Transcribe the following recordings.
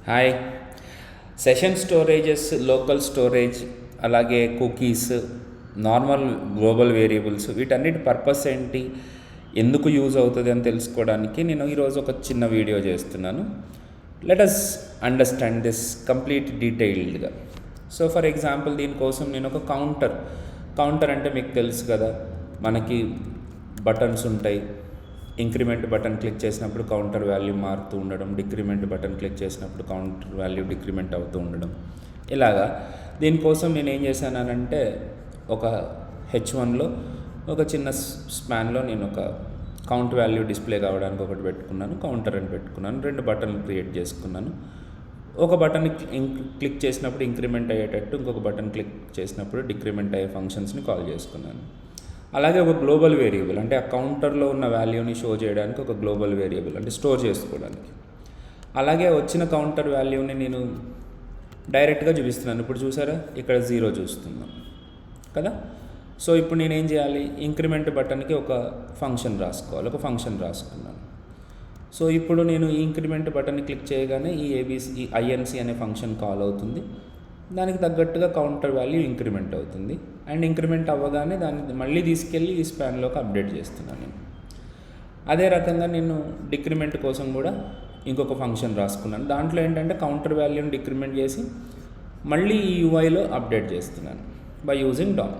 Hi. Session storages, local storage, అలాగే cookies, normal global variables, వీటన్నిటి purpose ఏంటి, ఎందుకు యూజ్ అవుతుంది అని తెలుసుకోవడానికి నేను ఈరోజు ఒక చిన్న వీడియో చేస్తున్నాను. Let us understand this complete డీటెయిల్డ్గా. సో ఫర్ ఎగ్జాంపుల్ దీనికోసం నేను ఒక కౌంటర్ అంటే మీకు తెలుసు కదా, మనకి బటన్స్ ఉంటాయి. ఇంక్రిమెంట్ బటన్ క్లిక్ చేసినప్పుడు కౌంటర్ వాల్యూ మారుతూ ఉండడం, డిక్రిమెంట్ బటన్ క్లిక్ చేసినప్పుడు కౌంటర్ వాల్యూ డిక్రిమెంట్ అవుతూ ఉండడం. ఇలాగా దీనికోసం నేను ఏం చేశానంటే ఒక H1లో ఒక చిన్న స్పాన్లో నేను ఒక కౌంట్ వాల్యూ డిస్ప్లే కావడానికి ఒకటి పెట్టుకున్నాను, కౌంటర్ అని పెట్టుకున్నాను. 2 బటన్లు క్రియేట్ చేసుకున్నాను. ఒక బటన్ క్లిక్ చేసినప్పుడు ఇంక్రిమెంట్ అయ్యేటట్టు, ఇంకొక బటన్ క్లిక్ చేసినప్పుడు డిక్రిమెంట్ అయ్యే ఫంక్షన్స్ని కాల్ చేసుకున్నాను. అలాగే ఒక గ్లోబల్ వేరియబుల్ అంటే ఆ కౌంటర్లో ఉన్న వాల్యూని షో చేయడానికి ఒక గ్లోబల్ వేరియబుల్ అంటే స్టోర్ చేసుకోవడానికి. అలాగే వచ్చిన కౌంటర్ వాల్యూని నేను డైరెక్ట్గా చూపిస్తున్నాను. ఇప్పుడు చూసారా, ఇక్కడ 0 చూస్తున్నాను కదా. సో ఇప్పుడు నేనేం చేయాలి, ఇంక్రిమెంట్ బటన్కి ఒక ఫంక్షన్ రాసుకోవాలి. ఒక ఫంక్షన్ రాసుకున్నాను. సో ఇప్పుడు నేను ఈ ఇంక్రిమెంట్ బటన్ని క్లిక్ చేయగానే ఈ INC అనే ఫంక్షన్ కాల్ అవుతుంది. దానికి తగ్గట్టుగా కౌంటర్ వాల్యూ ఇంక్రిమెంట్ అవుతుంది. అండ్ ఇంక్రిమెంట్ అవ్వగానే దాన్ని మళ్ళీ తీసుకెళ్ళి ఈ స్పాన్లోకి అప్డేట్ చేస్తున్నాను నేను. అదే రకంగా నేను డిక్రిమెంట్ కోసం కూడా ఇంకొక ఫంక్షన్ రాసుకున్నాను. దాంట్లో ఏంటంటే కౌంటర్ వాల్యూని డిక్రిమెంట్ చేసి మళ్ళీ ఈ UIలో అప్డేట్ చేస్తున్నాను బై యూజింగ్ డౌన్.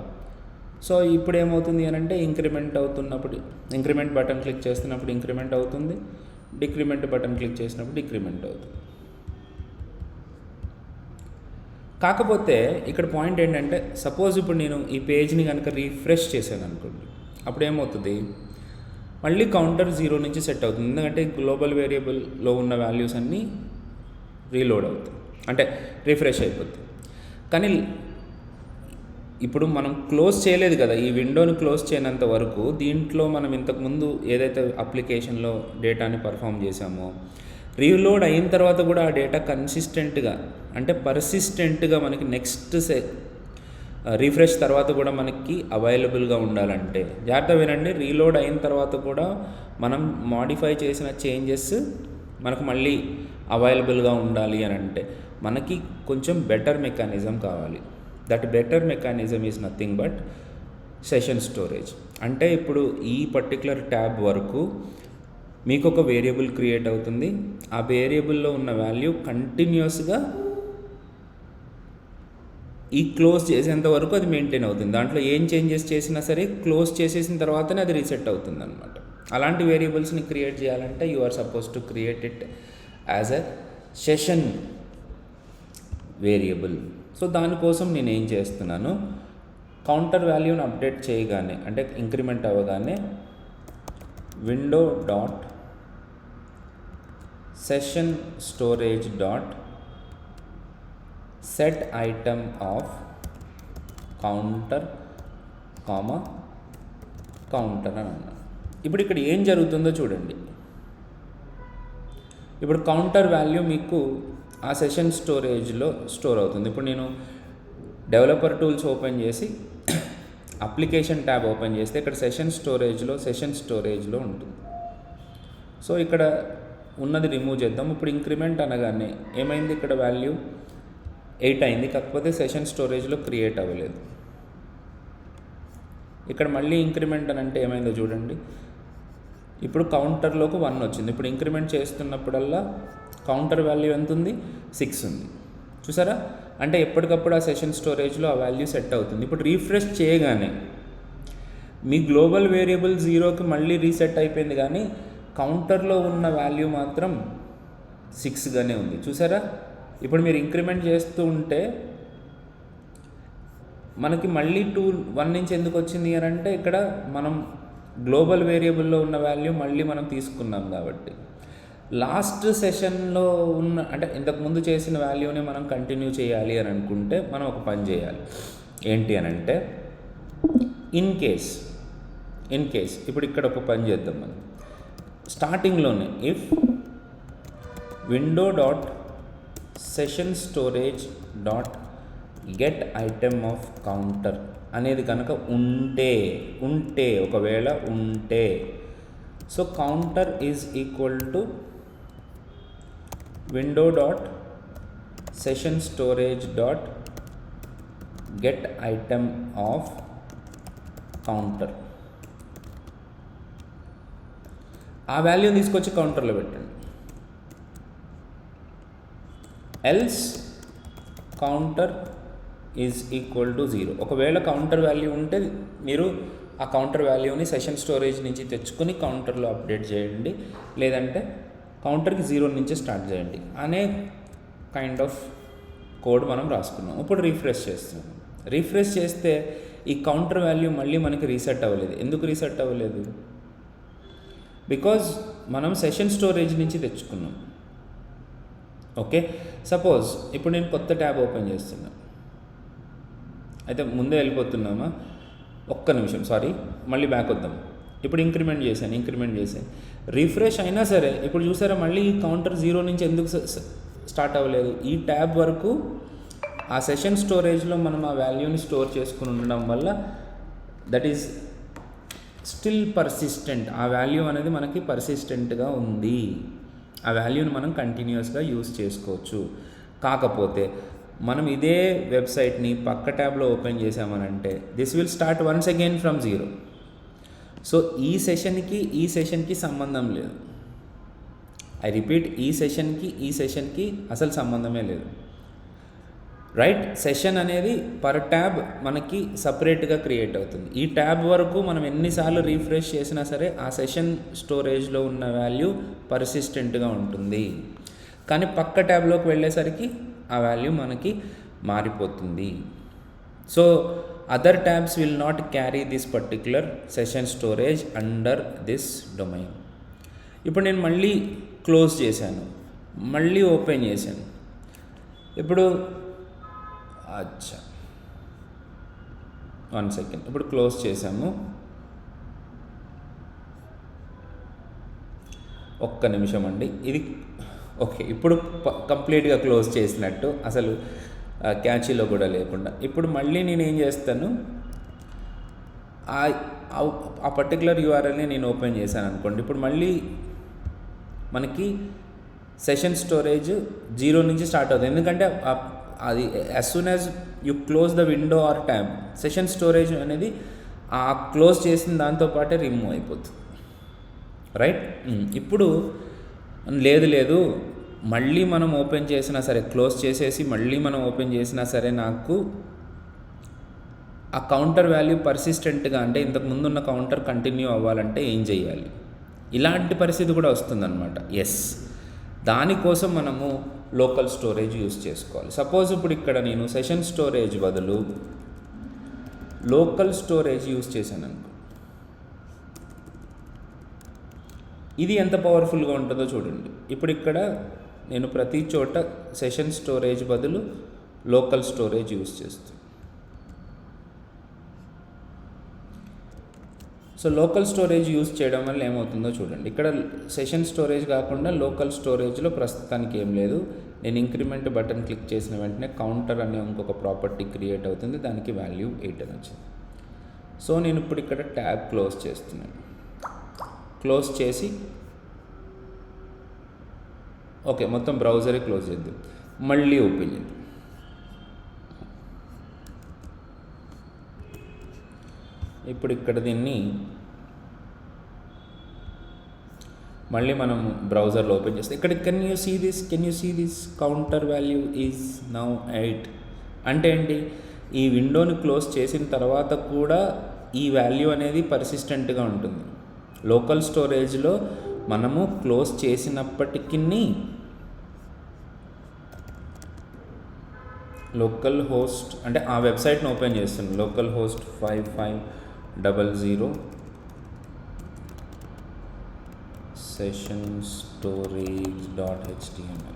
సో ఇప్పుడు ఏమవుతుంది అని అంటే ఇంక్రిమెంట్ అవుతున్నప్పుడు ఇంక్రిమెంట్ బటన్ క్లిక్ చేస్తున్నప్పుడు ఇంక్రిమెంట్ అవుతుంది, డిక్రిమెంట్ బటన్ క్లిక్ చేసినప్పుడు డిక్రిమెంట్ అవుతుంది. కాకపోతే ఇక్కడ పాయింట్ ఏంటంటే, సపోజ్ ఇప్పుడు నేను ఈ పేజ్ని కనుక రీఫ్రెష్ చేశాను అనుకోండి, అప్పుడు ఏమవుతుంది, మళ్ళీ కౌంటర్ 0 నుంచి సెట్ అవుతుంది. ఎందుకంటే గ్లోబల్ వేరియబుల్లో ఉన్న వాల్యూస్ అన్నీ రీలోడ్ అవుతాయి, అంటే రిఫ్రెష్ అయిపోతాయి. కానీ ఇప్పుడు మనం క్లోజ్ చేయలేదు కదా, ఈ విండోని క్లోజ్ చేయనంత వరకు దీంట్లో మనం ఇంతకుముందు ఏదైతే అప్లికేషన్లో డేటాని పర్ఫామ్ చేసామో, రీలోడ్ అయిన తర్వాత కూడా ఆ డేటా కన్సిస్టెంట్గా అంటే పర్సిస్టెంట్గా మనకి నెక్స్ట్ రీఫ్రెష్ తర్వాత కూడా మనకి అవైలబుల్గా ఉండాలంటే, జాగ్రత్త వినండి, రీలోడ్ అయిన తర్వాత కూడా మనం మాడిఫై చేసిన చేంజెస్ మనకు మళ్ళీ అవైలబుల్గా ఉండాలి అని అంటే మనకి కొంచెం బెటర్ మెకానిజం కావాలి. That better mechanism is nothing but session storage. అంటే ఇప్పుడు ఈ పర్టికులర్ ట్యాబ్ వరకు మీకు ఒక వేరియబుల్ క్రియేట్ అవుతుంది. ఆ వేరియబుల్లో ఉన్న వాల్యూ కంటిన్యూస్గా ఈ క్లోజ్ చేసేంత వరకు అది మెయింటైన్ అవుతుంది. దాంట్లో ఏం చేంజెస్ చేసినా సరే క్లోజ్ చేసేసిన తర్వాతనే అది రీసెట్ అవుతుంది అనమాట. అలాంటి వేరియబుల్స్ని క్రియేట్ చేయాలంటే you are suppose to create it as a session variable. So దానికోసం నేను ఏం చేస్తున్నాను, కౌంటర్ వాల్యూని అప్డేట్ చేయగానే అంటే ఇంక్రిమెంట్ అవ్వగానే window dot session storage dot set item of counter counter అని అన్నాను. ఇప్పుడు ఇక్కడ ఏం జరుగుతుందో చూడండి. ఇప్పుడు కౌంటర్ వాల్యూ మీకు ఆ సెషన్ స్టోరేజ్లో స్టోర్ అవుతుంది. ఇప్పుడు నేను డెవలపర్ టూల్స్ ఓపెన్ చేసి అప్లికేషన్ ట్యాబ్ ఓపెన్ చేస్తే ఇక్కడ సెషన్ స్టోరేజ్లో ఉంటుంది. సో ఇక్కడ ఉన్నది రిమూవ్ చేద్దాం. ఇప్పుడు ఇంక్రిమెంట్ అనగానే ఏమైంది, ఇక్కడ వాల్యూ 8 అయింది, కాకపోతే సెషన్ స్టోరేజ్లో క్రియేట్ అవ్వలేదు. ఇక్కడ మళ్ళీ ఇంక్రిమెంట్ అని అంటే ఏమైందో చూడండి, ఇప్పుడు కౌంటర్లోకి 1 వచ్చింది. ఇప్పుడు ఇంక్రిమెంట్ చేస్తున్నప్పుడల్లా కౌంటర్ వాల్యూ ఎంత ఉంది, 6 ఉంది. చూసారా, అంటే ఎప్పటికప్పుడు ఆ సెషన్ స్టోరేజ్లో ఆ వాల్యూ సెట్ అవుతుంది. ఇప్పుడు రీఫ్రెష్ చేయగానే మీ గ్లోబల్ వేరియబుల్ 0కి మళ్ళీ రీసెట్ అయిపోయింది, కానీ కౌంటర్లో ఉన్న వాల్యూ మాత్రం 6గానే ఉంది. చూసారా, ఇప్పుడు మీరు ఇంక్రిమెంట్ చేస్తూ ఉంటే మనకి మళ్ళీ 1 నుంచి ఎందుకు వచ్చింది అని అంటే, ఇక్కడ మనం గ్లోబల్ వేరియబుల్లో ఉన్న వాల్యూ మళ్ళీ మనం తీసుకున్నాం కాబట్టి, లాస్ట్ సెషన్లో ఉన్న అంటే ఇంతకుముందు చేసిన వాల్యూని మనం కంటిన్యూ చేయాలి అని అనుకుంటే మనం ఒక పని చేయాలి. ఏంటి అని అంటే, ఇన్ కేస్ ఇప్పుడు ఇక్కడ ఒక పని చేద్దాం మనం. స్టార్టింగ్లోనే if window dot session storage dot get item of counter అనేది కనుక ఉంటే ఒకవేళ ఉంటే, so counter is equal to window dot session storage dot get item of counter. ఆ వాల్యూని తీసుకొచ్చి కౌంటర్లో పెట్టండి. Else counter is equal to 0. ఒకవేళ కౌంటర్ వాల్యూ ఉంటే మీరు ఆ కౌంటర్ వాల్యూని సెషన్ స్టోరేజ్ నుంచి తెచ్చుకొని కౌంటర్లో అప్డేట్ చేయండి, లేదంటే కౌంటర్కి 0 నుంచి స్టార్ట్ చేయండి అనే కైండ్ ఆఫ్ కోడ్ మనం రాసుకున్నాం. ఇప్పుడు రీఫ్రెష్ చేస్తున్నాం. రీఫ్రెష్ చేస్తే ఈ కౌంటర్ వాల్యూ మళ్ళీ మనకి రీసెట్ అవ్వలేదు. ఎందుకు రీసెట్ అవ్వలేదు? బికాజ్ మనం సెషన్ స్టోరేజ్ నుంచి తెచ్చుకున్నాం. ఓకే, సపోజ్ ఇప్పుడు నేను కొత్త ట్యాబ్ ఓపెన్ చేస్తున్నాను. అయితే ముందే వెళ్ళిపోతున్నామా? ఒక్క నిమిషం, సారీ, మళ్ళీ బ్యాక్ వద్దాం. ఇప్పుడు ఇంక్రిమెంట్ చేశాను. రీఫ్రెష్ అయినా సరే ఇప్పుడు చూసారా మళ్ళీ ఈ కౌంటర్ 0 నుంచి ఎందుకు స్టార్ట్ అవ్వలేదు? ఈ ట్యాబ్ వరకు ఆ సెషన్ స్టోరేజ్లో మనం ఆ వాల్యూని స్టోర్ చేసుకుని ఉండడం వల్ల దట్ ఈజ్ స్టిల్ పర్సిస్టెంట్. ఆ వాల్యూ అనేది మనకి పర్సిస్టెంట్గా ఉంది. ఆ వాల్యూని మనం కంటిన్యూస్గా యూస్ చేసుకోవచ్చు. కాకపోతే మనం ఇదే వెబ్సైట్ని పక్క ట్యాబ్లో ఓపెన్ చేసామనంటే this will start once again from 0. So ఈ సెషన్కి సంబంధం లేదు. ఐ రిపీట్, ఈ సెషన్కి అసలు సంబంధమే లేదు. రైట్? సెషన్ అనేది పర్ ట్యాబ్ మనకి సపరేట్గా క్రియేట్ అవుతుంది. ఈ ట్యాబ్ వరకు మనం ఎన్నిసార్లు రీఫ్రెష్ చేసినా సరే ఆ సెషన్ స్టోరేజ్లో ఉన్న వాల్యూ పర్సిస్టెంట్గా ఉంటుంది. కానీ పక్క ట్యాబ్లోకి వెళ్ళేసరికి ఆ వాల్యూ మనకి మారిపోతుంది. So other tabs will not carry this particular session storage under this domain. ఇప్పుడు నేను మళ్ళీ క్లోజ్ చేశాను, మళ్ళీ ఓపెన్ చేశాను. ఇప్పుడు వన్ సెకండ్, ఇప్పుడు క్లోజ్ చేసాము. ఒక్క నిమిషం అండి, ఇది ఓకే. ఇప్పుడు కంప్లీట్గా క్లోజ్ చేసినట్టు, అసలు క్యాచీలో కూడా లేకుండా. ఇప్పుడు మళ్ళీ నేను ఏం చేస్తాను, ఆ పర్టికులర్ యూఆర్ఎల్ని నేను ఓపెన్ చేశాను అనుకోండి. ఇప్పుడు మళ్ళీ మనకి సెషన్ స్టోరేజ్ 0 నుంచి స్టార్ట్ అవుతుంది. ఎందుకంటే అది as soon as you close the window are tab, session storage అనేది ఆ క్లోజ్ చేసిన దాంతోపాటే రిమూవ్ అయిపోతుంది. రైట్? ఇప్పుడు లేదు మళ్ళీ మనం ఓపెన్ చేసినా సరే, క్లోజ్ చేసేసి మళ్ళీ మనం ఓపెన్ చేసినా సరే నాకు ఆ కౌంటర్ వాల్యూ పర్సిస్టెంట్గా, అంటే ఇంతకు ముందున్న కౌంటర్ కంటిన్యూ అవ్వాలంటే ఏం చేయాలి? ఇలాంటి పరిస్థితి కూడా వస్తుందన్నమాట. ఎస్, దానికోసం మనము లోకల్ స్టోరేజ్ యూస్ చేసుకోవాలి. సపోజ్ ఇప్పుడు ఇక్కడ నేను సెషన్ స్టోరేజ్ బదులు లోకల్ స్టోరేజ్ యూస్ చేశాను అనుకో, ఇది ఎంత పవర్ఫుల్గా ఉంటుందో చూడండి. ఇప్పుడు ఇక్కడ నేను ప్రతి చోట సెషన్ స్టోరేజ్ బదులు లోకల్ స్టోరేజ్ యూస్ చేస్తాను. సో లోకల్ స్టోరేజ్ యూస్ చేయడం వల్ల ఏమవుతుందో చూడండి. ఇక్కడ సెషన్ స్టోరేజ్ కాకుండా లోకల్ స్టోరేజ్లో ప్రస్తుతానికి ఏం లేదు. నేను ఇంక్రిమెంట్ బటన్ క్లిక్ చేసిన వెంటనే కౌంటర్ అనే ఇంకొక ప్రాపర్టీ క్రియేట్ అవుతుంది, దానికి వాల్యూ 8 అని వచ్చింది. సో నేను ఇప్పుడు ఇక్కడ ట్యాబ్ క్లోజ్ చేస్తున్నాను. క్లోజ్ చేసి ఓకే, మొత్తం బ్రౌజరే క్లోజ్ చేద్దాం. మళ్ళీ ఓపెన్ చేద్దాం. ఇప్పుడు ఇక్కడ దీన్ని మళ్ళీ మనం బ్రౌజర్లో ఓపెన్ చేస్తే ఇక్కడ can you see this counter value is now 8. అంటే ఏంటి? ఈ విండోని క్లోజ్ చేసిన తర్వాత కూడా ఈ వాల్యూ అనేది పర్సిస్టెంట్గా ఉంటుంది. లోకల్ స్టోరేజ్లో మనము క్లోజ్ చేసినప్పటికీ లోకల్ హోస్ట్ అంటే ఆ వెబ్సైట్ని ఓపెన్ చేస్తున్నాం. Local host 5500 session storage .html.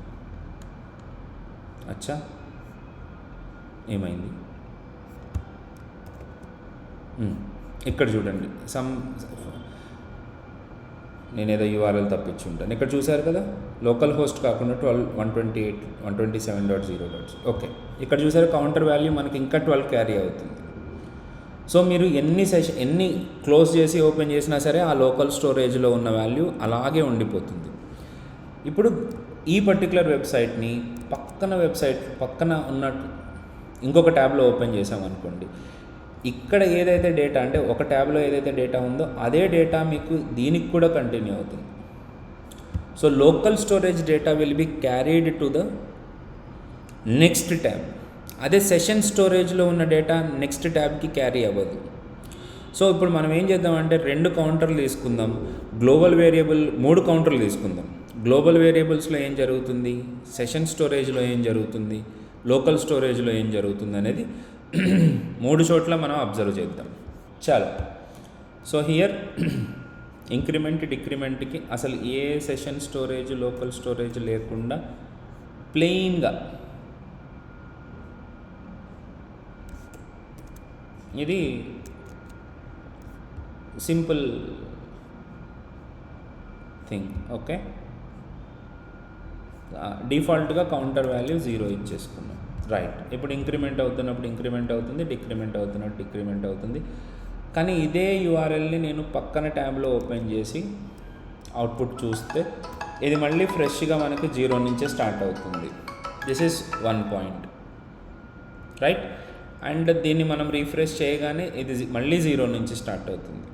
అచ్చా, ఏమైంది? ఇక్కడ చూడండి, నేనేదో యూఆర్ఎల్ తప్పించి ఉంటాను. ఇక్కడ చూసారు కదా, లోకల్ హోస్ట్ కాకుండా 127.0. ఓకే, ఇక్కడ చూసారు కౌంటర్ వాల్యూ మనకి ఇంకా 12 క్యారీ అవుతుంది. సో మీరు ఎన్ని క్లోజ్ చేసి ఓపెన్ చేసినా సరే ఆ లోకల్ స్టోరేజ్లో ఉన్న వాల్యూ అలాగే ఉండిపోతుంది. ఇప్పుడు ఈ పర్టికులర్ వెబ్సైట్ని పక్కన వెబ్సైట్ పక్కన ఉన్న ఇంకొక ట్యాబ్లో ఓపెన్ చేసామనుకోండి, ఇక్కడ ఏదైతే డేటా అంటే ఒక ట్యాబ్లో ఏదైతే డేటా ఉందో అదే డేటా మీకు దీనికి కూడా కంటిన్యూ అవుతుంది. So local storage data will be carried to the next tab. అదే సెషన్ స్టోరేజ్లో ఉన్న డేటా నెక్స్ట్ ట్యాబ్కి క్యారీ అవ్వదు. సో ఇప్పుడు మనం ఏం చేద్దామంటే 2 కౌంటర్లు తీసుకుందాం, గ్లోబల్ వేరియబుల్ 3 కౌంటర్లు తీసుకుందాం. గ్లోబల్ వేరియబుల్స్లో ఏం జరుగుతుంది, సెషన్ స్టోరేజ్లో ఏం జరుగుతుంది, లోకల్ స్టోరేజ్లో ఏం జరుగుతుంది అనేది 3 చోట్ల మనం అబ్జర్వ్ చేద్దాం. చాలా. సో హియర్ ఇంక్రిమెంట్ డిక్రిమెంట్కి అసలు ఏ సెషన్ స్టోరేజ్ లోకల్ స్టోరేజ్ లేకుండా ప్లెయిన్గా ఇది సింపుల్ థింగ్. ఓకే, డిఫాల్ట్గా కౌంటర్ వాల్యూ 0 ఇచ్చేసుకున్నాం. రైట్. ఇప్పుడు ఇంక్రిమెంట్ అవుతున్నప్పుడు ఇంక్రిమెంట్ అవుతుంది, డిక్రిమెంట్ అవుతున్నప్పుడు డిక్రిమెంట్ అవుతుంది. కానీ ఇదే యూఆర్ఎల్ని నేను పక్కన ట్యాబ్లో ఓపెన్ చేసి అవుట్పుట్ చూస్తే ఇది మళ్ళీ ఫ్రెష్గా మనకి 0 నుంచే స్టార్ట్ అవుతుంది. This is 1 point. Right. And దీన్ని మనం రీఫ్రెష్ చేయగానే ఇది మళ్ళీ 0 నుంచి స్టార్ట్ అవుతుంది.